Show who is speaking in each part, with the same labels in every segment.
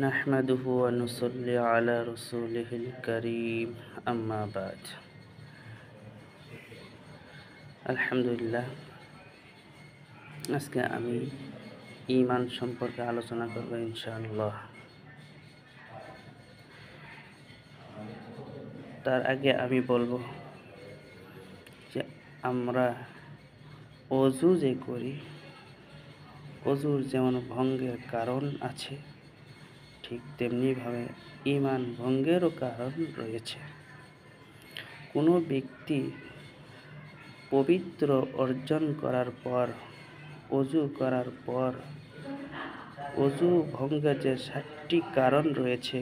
Speaker 1: নাহমাদুহু ওয়া নুসাল্লি আলা রাসূলিহিল কারীম আম্মা বাদ। আলহামদুলিল্লাহ, আজকে আমি ঈমান সম্পর্কে আলোচনা করব ইনশাআল্লাহ। তার আগে আমি বলবো যে আমরা ওযু যে করি, ওযুর যেমন ভঙ্গের কারণ আছে, ঠিক তেমনিভাবে ঈমান ভঙ্গেরও কারণ রয়েছে। কোনো ব্যক্তি পবিত্র অর্জন করার পর, ওযু করার পর, ওযু ভঙ্গের যে 7টি কারণ রয়েছে,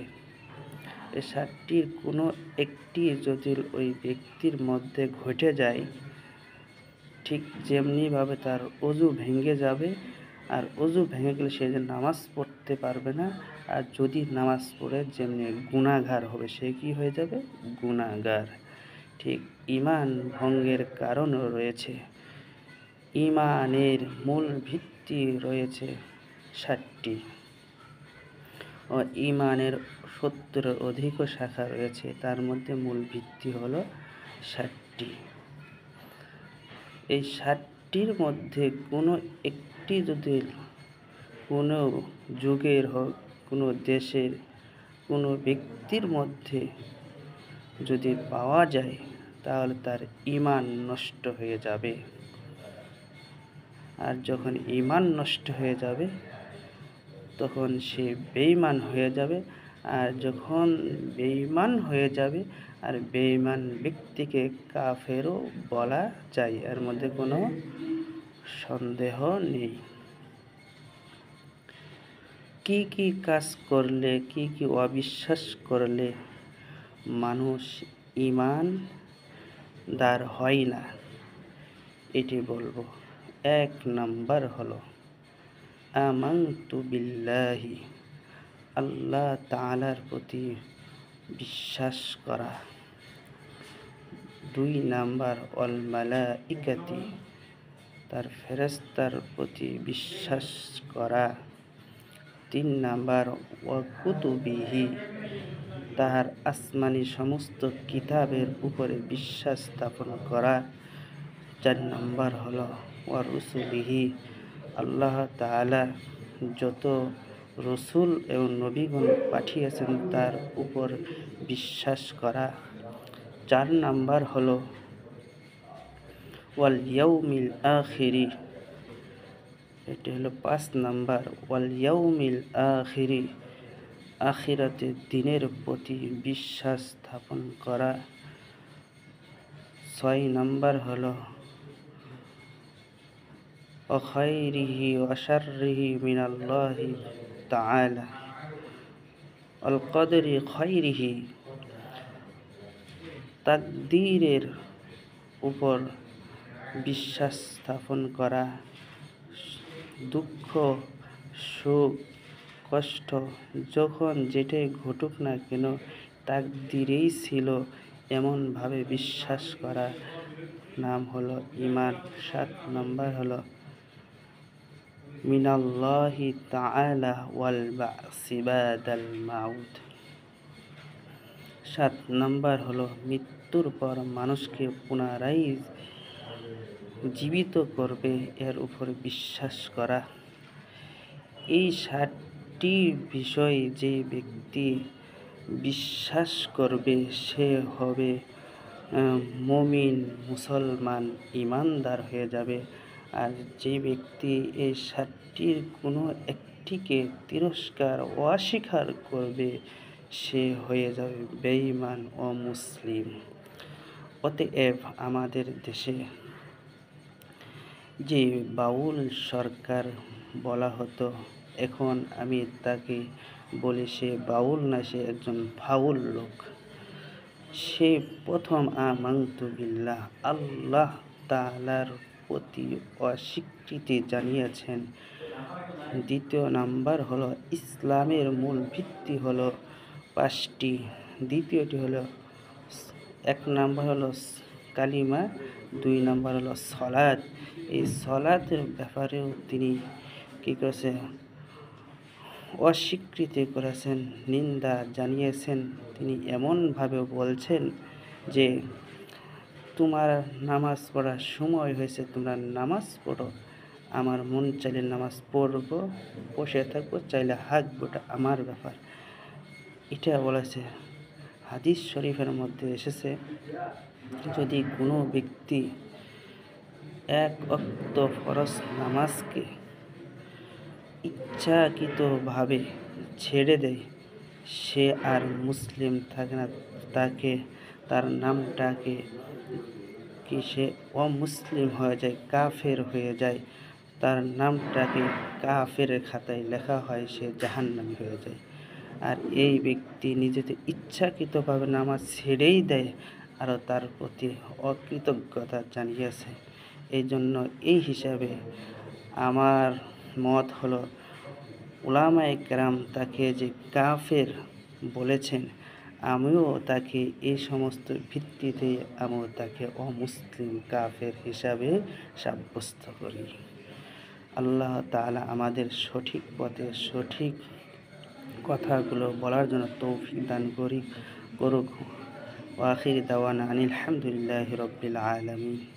Speaker 1: এই 7টির কোনো একটি যদি ওই ব্যক্তির মধ্যে ঘটে যায়, ঠিক যেমনিভাবে তার ওযু ভেঙে যাবে। আর ওযু ভেঙে গেলে সে যে নামাজ পড়তে পারবে না। আর যদি নামাজ পড়ে যেমনি গুনাহগার হবে, সে কি হয়ে যাবে? গুনাহগার। ঠিক ঈমান ভঙ্গের কারণও রয়েছে। ঈমানের মূল ভিত্তি রয়েছে 7টি ও ঈমানের 70-এর অধিকও শাখা রয়েছে। তার মধ্যে মূল ভিত্তি হলো 7টি। এই 7টির মধ্যে কোনো একটি যদি কোনো যুগের হোক, কোনো দেশের কোনো ব্যক্তির মধ্যে যদি পাওয়া যায়, তাহলে তার ঈমান নষ্ট হয়ে যাবে। আর যখন ঈমান নষ্ট হয়ে যাবে, তখন সে বেঈমান হয়ে যাবে। আর যখন বেঈমান হয়ে যাবে, আর বেঈমান ব্যক্তিকে কাফেরও বলা যায়, এর মধ্যে কোনো সন্দেহ নেই। কি কি কাজ করলে, কি কি অবিশ্বাস করলে মানুষ ঈমানদার হয় না, এটি বলবো। 1 নাম্বার হলো আমানতু বিল্লাহি, আল্লাহ তাআলার প্রতি বিশ্বাস করা। 2 নাম্বার ওয়াল মালাইকাতি, তার ফেরেশতার প্রতি বিশ্বাস করা। 3 নাম্বার ওয়া কুতুবিহি, তার আসমানি সমস্ত কিতাবের উপরে বিশ্বাস স্থাপন করা। 4 নাম্বার হলো ওয়া রুসুলিহি, আল্লাহ তাআলা যত রসুল এবং নবীগণ পাঠিয়েছেন তার উপর বিশ্বাস করা। 4 নাম্বার হলো ওয়াল ইয়াউমিল আখিরি, এটি হলো 5 নাম্বার। ওয়াল ইয়াউমিল আখিরি, আখিরাতের দিনের প্রতি বিশ্বাস স্থাপন করা। 6 নাম্বার হলো ওয়া খায়রিহি ওয়া শাররিহি মিনাল্লাহি তাআলা, আল কদরি খায়রিহি, তাকদীরের উপর বিশ্বাস স্থাপন করা। দুঃখ, সুখ, কষ্ট, যখন যেটাই ঘটুক না কেন, তাকদীরেই ছিল, এমনভাবে বিশ্বাস করা নাম হলো ঈমান। 7 নাম্বার হলো মিনাল্লাহি তাআলা ওয়াল বা'সি বাদাল মাউত, 7 নাম্বার হলো মৃত্যুর পর মানুষকে পুনরায় জীবিত করবে, এর উপর বিশ্বাস করা। এই 7টি বিষয় যে ব্যক্তি বিশ্বাস করবে, সে হবে মুমিন, মুসলমান, ঈমানদার হয়ে যাবে। আর যে ব্যক্তি এই 7টির কোনো একটিকে তিরস্কার, অস্বীকার করবে, সে হয়ে যাবে বেঈমান ও মুসলিম। অতএব আমাদের দেশে যে বাউল সরকার বলা হতো, এখন আমি তাকে বলি সে বাউল না, সে একজন ফাউল লোক। সে প্রথম আমানতু বিল্লাহ, আল্লাহ তাআলার প্রতি অস্বীকৃতি জানিয়েছেন। 2 নাম্বার হলো ইসলামের মূল ভিত্তি হলো 5টি। দ্বিতীয়টি হলো 1 নাম্বার হলো কালিমা, 2 নাম্বার হলো সলাত। এই সলাতের ব্যাপারেও তিনি কী করেছে? অস্বীকৃতি করেছেন, নিন্দা জানিয়েছেন। তিনি এমনভাবে বলছেন যে তোমার নামাজ পড়ার সময় হয়েছে, তোমরা নামাজ পড়ো, আমার মন চাইলে নামাজ পড়বো, বসে থাকবো, চাইলে হাঁকবো, ওটা আমার ব্যাপার। এটা বলেছে। হাদিস শরীফের মধ্যে এসেছে, যদি কোনো ব্যক্তি এক ওয়াক্ত ফরজ নামাজকে ইচ্ছাকৃতভাবে ছেড়ে দেয়, সে আর মুসলিম থাকে না, তার নামটাকে সে অমুসলিম হয়ে যায়, কাফের হয়ে যায়, তার নামটাকে কাফেরের খাতায় লেখা হয়, সে জাহান্নামী হয়ে যায়। আর এই ব্যক্তি নিজেতে ইচ্ছাকৃতভাবে নামাজ ছেড়েই দেয়, আরও তার প্রতি অকৃতজ্ঞতা জানিয়েছে। এই জন্য এই হিসাবে আমার মত হলো, উলামায়ে কেরাম তাকে যে কাফের বলেছেন, আমিও তাকে এই সমস্ত ভিত্তিতে আমিও তাকে অমুসলিম কাফের হিসাবে সাব্যস্ত করি। আল্লাহ তাআলা আমাদের সঠিক পথে সঠিক কথাগুলো বলার জন্য তৌফিক দান করুক। ওয়া আখির দাওয়ানা আনিল হামদুলিল্লাহি রাব্বিল আলামিন।